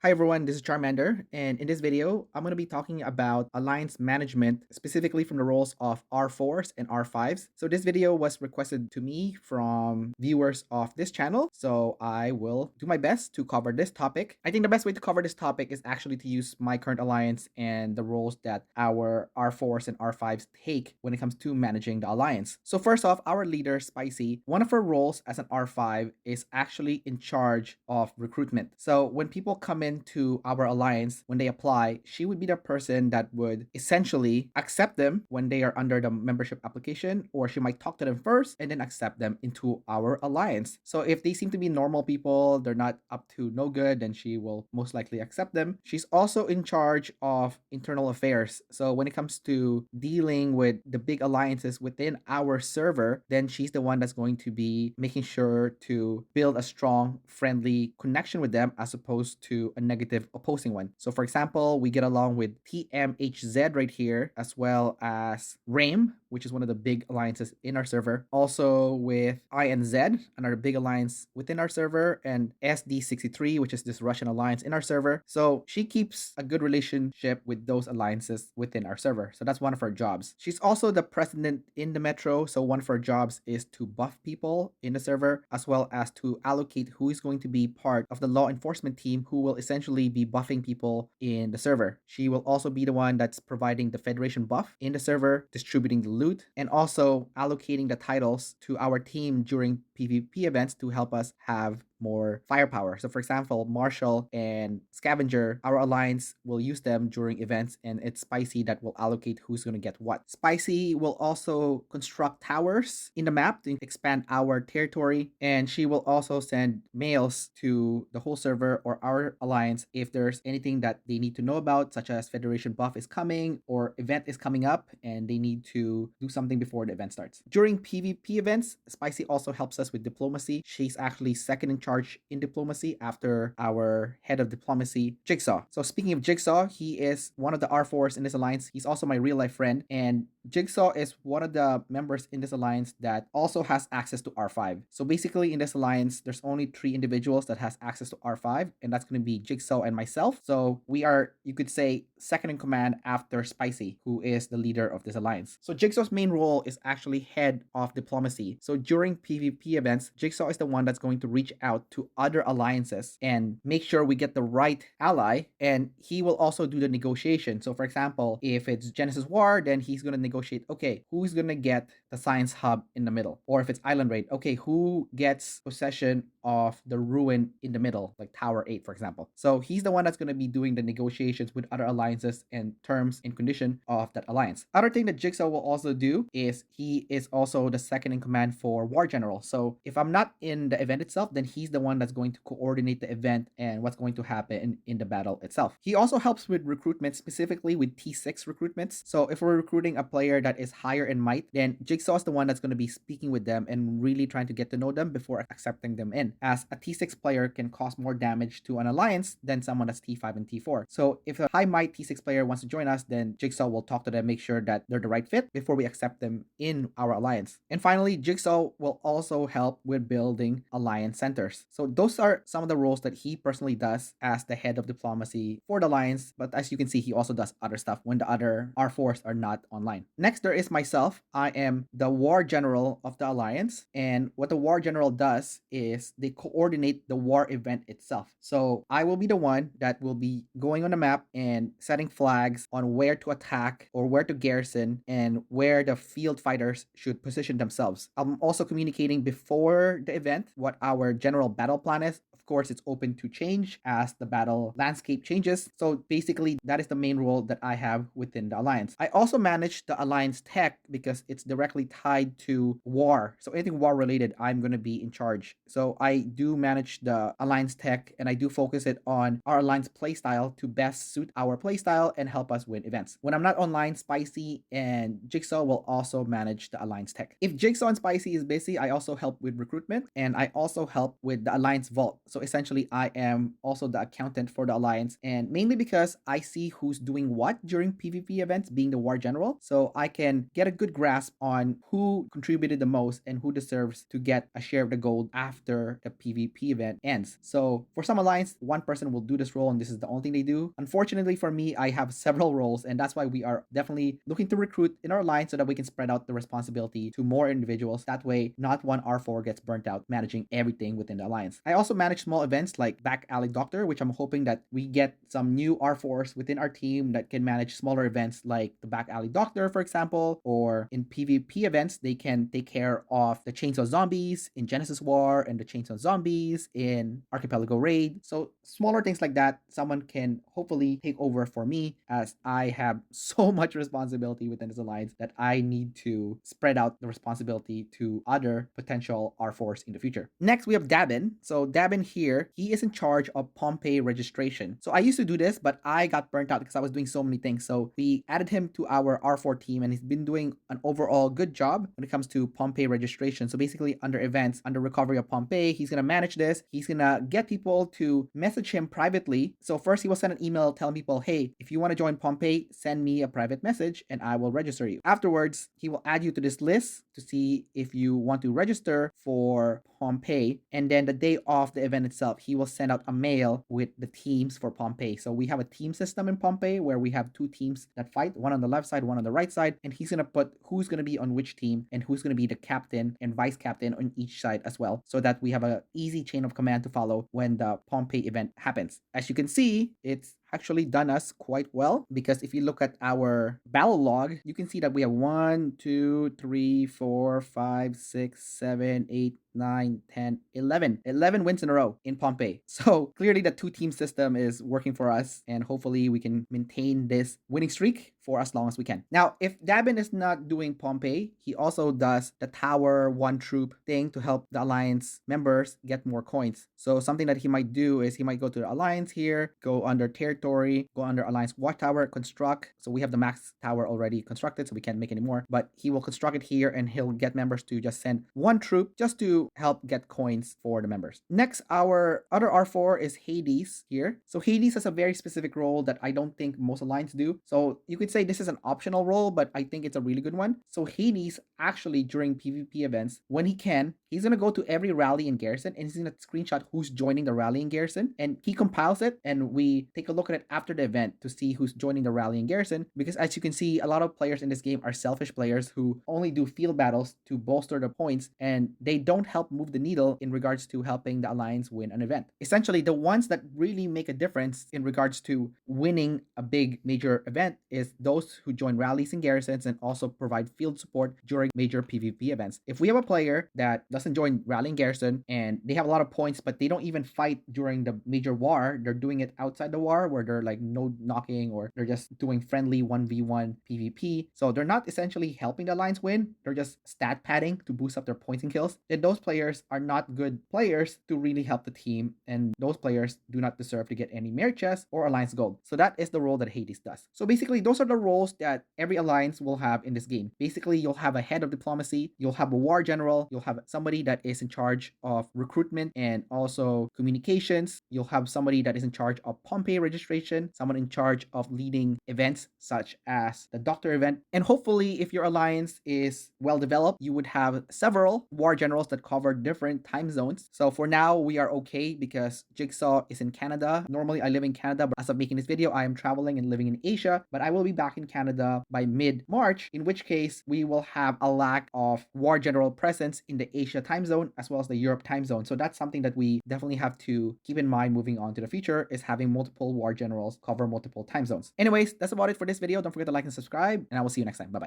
Hi everyone, this is Charmander, and in this video, I'm going to be talking about alliance management, specifically from the roles of R4s and R5s. So this video was requested to me from viewers of this channel, so I will do my best to cover this topic. I think the best way to cover this topic is actually to use my current alliance and the roles that our R4s and R5s take when it comes to managing the alliance. So first off, our leader, Spicy, one of her roles as an R5 is actually in charge of recruitment. So when people come into our alliance, when they apply, she would be the person that would essentially accept them when they are under the membership application, or she might talk to them first and then accept them into our alliance. So if they seem to be normal people, they're not up to no good, then she will most likely accept them. She's also in charge of internal affairs. So when it comes to dealing with the big alliances within our server, then she's the one that's going to be making sure to build a strong, friendly connection with them as opposed to a negative opposing one. So for example, we get along with TMHZ right here, as well as RAIM, which is one of the big alliances in our server. Also with INZ, another big alliance within our server, and SD63, which is this Russian alliance in our server. So she keeps a good relationship with those alliances within our server. So that's one of her jobs. She's also the president in the metro. So one of her jobs is to buff people in the server, as well as to allocate who is going to be part of the law enforcement team who will essentially be buffing people in the server. She will also be the one that's providing the Federation buff in the server, distributing the loot, and also allocating the titles to our team during PvP events to help us have more firepower. So for example, Marshall and Scavenger, our alliance will use them during events, and it's Spicy that will allocate who's going to get what. Spicy will also construct towers in the map to expand our territory, and she will also send mails to the whole server or our alliance if there's anything that they need to know about, such as Federation buff is coming or event is coming up and they need to do something before the event starts. During PvP events, Spicy also helps us with diplomacy. She's actually second in charge in diplomacy after our head of diplomacy, Jigsaw. So speaking of Jigsaw, he is one of the R4s in this alliance. He's also my real life friend, and Jigsaw is one of the members in this alliance that also has access to R5. So basically in this alliance, there's only 3 individuals that has access to R5, and that's going to be Jigsaw and myself. So we are, you could say, second in command after Spicy, who is the leader of this alliance. So Jigsaw's main role is actually head of diplomacy. So during PvP events, Jigsaw is the one that's going to reach out to other alliances and make sure we get the right ally, and he will also do the negotiation. So for example, if it's Genesis War, then he's going to negotiate, okay, who's going to get the science hub in the middle? Or if it's Island Raid, okay, who gets possession of the ruin in the middle, like Tower 8, for example. So he's the one that's going to be doing the negotiations with other alliances and terms and condition of that alliance. Other thing that Jigsaw will also do is he is also the second in command for War General. So if I'm not in the event itself, then he's the one that's going to coordinate the event and what's going to happen in the battle itself. He also helps with recruitment, specifically with T6 recruitments. So if we're recruiting a player that is higher in might, then Jigsaw is the one that's going to be speaking with them and really trying to get to know them before accepting them in, as a T6 player can cause more damage to an alliance than someone that's T5 and T4. So if a high might T6 player wants to join us, then Jigsaw will talk to them, make sure that they're the right fit before we accept them in our alliance. And finally, Jigsaw will also help with building alliance centers. So those are some of the roles that he personally does as the head of diplomacy for the alliance. But as you can see, he also does other stuff when the other R4s are not online. Next, there is myself. I am the war general of the alliance. And what the war general does is they coordinate the war event itself. So I will be the one that will be going on the map and setting flags on where to attack or where to garrison and where the field fighters should position themselves. I'm also communicating before the event what our general battle plan is. Of course, it's open to change as the battle landscape changes. So basically, that is the main role that I have within the alliance. I also manage the alliance tech because it's directly tied to war. So anything war related, I'm going to be in charge. So I do manage the alliance tech, and I do focus it on our alliance playstyle to best suit our playstyle and help us win events. When I'm not online, Spicy and Jigsaw will also manage the alliance tech. If Jigsaw and Spicy is busy, I also help with recruitment, and I also help with the alliance vault. So So essentially, I am also the accountant for the alliance, and mainly because I see who's doing what during PvP events, being the war general, so I can get a good grasp on who contributed the most and who deserves to get a share of the gold after the PvP event ends. So for some alliance, one person will do this role and this is the only thing they do. Unfortunately for me, I have several roles, and that's why we are definitely looking to recruit in our alliance so that we can spread out the responsibility to more individuals. That way, not one R4 gets burnt out managing everything within the alliance. I also manage small events like Back Alley Doctor, which I'm hoping that we get some new R4s within our team that can manage smaller events like the Back Alley Doctor, for example, or in PvP events, they can take care of the Chainsaw Zombies in Genesis War and the Chainsaw Zombies in Archipelago Raid. So smaller things like that, someone can hopefully take over for me, as I have so much responsibility within this alliance that I need to spread out the responsibility to other potential R4s in the future. Next, we have Dabin. So Dabin here, he is in charge of Pompeii registration. So I used to do this, but I got burnt out because I was doing so many things. So we added him to our R4 team, and he's been doing an overall good job when it comes to Pompeii registration. So basically, under events, under recovery of Pompeii, he's gonna manage this. He's gonna get people to message him privately. So first, he will send an email telling people, hey, if you want to join Pompeii, send me a private message and I will register you. Afterwards, he will add you to this list to see if you want to register for Pompeii. And then the day of the event itself, he will send out a mail with the teams for Pompeii. So we have a team system in Pompeii where we have two teams that fight, one on the left side, one on the right side. And he's going to put who's going to be on which team and who's going to be the captain and vice captain on each side as well, so that we have an easy chain of command to follow when the Pompeii event happens. As you can see, it's actually done us quite well, because if you look at our battle log, you can see that we have 1, 2, 3, 4, 5, 6, 7, 8, 9, 10, 11 wins in a row in Pompeii. So clearly the two-team system is working for us, and hopefully we can maintain this winning streak for as long as we can. Now, if Dabin is not doing Pompeii, he also does the Tower One Troop thing to help the Alliance members get more coins. So something that he might do is he might go to the Alliance here, go under Territory, go under Alliance Watchtower, construct. So we have the max tower already constructed, so we can't make any more. But he will construct it here, and he'll get members to just send one troop just to help get coins for the members. Next, our other R4 is Hades here. So Hades has a very specific role that I don't think most Alliance do. So you could say this is an optional role, but I think it's a really good one. So Hades actually, during PvP events, when he can, he's gonna go to every rally in Garrison and he's gonna screenshot who's joining the rally in Garrison, and he compiles it, and we take a look at it after the event to see who's joining the rally in Garrison. Because as you can see, a lot of players in this game are selfish players who only do field battles to bolster the points, and they don't help move the needle in regards to helping the Alliance win an event. Essentially, the ones that really make a difference in regards to winning a big major event is those who join rallies and garrisons and also provide field support during major PvP events. If we have a player that doesn't join rally and garrison and they have a lot of points, but they don't even fight during the major war, they're doing it outside the war where they're like node knocking, or they're just doing friendly 1v1 PvP. So they're not essentially helping the Alliance win, they're just stat padding to boost up their points and kills. Then those players are not good players to really help the team, and those players do not deserve to get any merit chests or Alliance gold. So that is the role that Hades does. So basically, those are the roles that every Alliance will have in this game. Basically, you'll have a head of diplomacy, you'll have a war general, you'll have somebody that is in charge of recruitment and also communications, you'll have somebody that is in charge of Pompeii registration, someone in charge of leading events such as the Doctor event, and hopefully, if your Alliance is well developed, you would have several war generals that cover different time zones. So for now, we are okay because Jigsaw is in Canada. Normally, I live in Canada, but as of making this video, I am traveling and living in Asia, but I will be back in Canada by mid-March, in which case we will have a lack of war general presence in the Asia time zone as well as the Europe time zone. So that's something that we definitely have to keep in mind moving on to the future, is having multiple war generals cover multiple time zones. Anyways, that's about it for this video. Don't forget to like and subscribe, and I will see you next time. Bye-bye.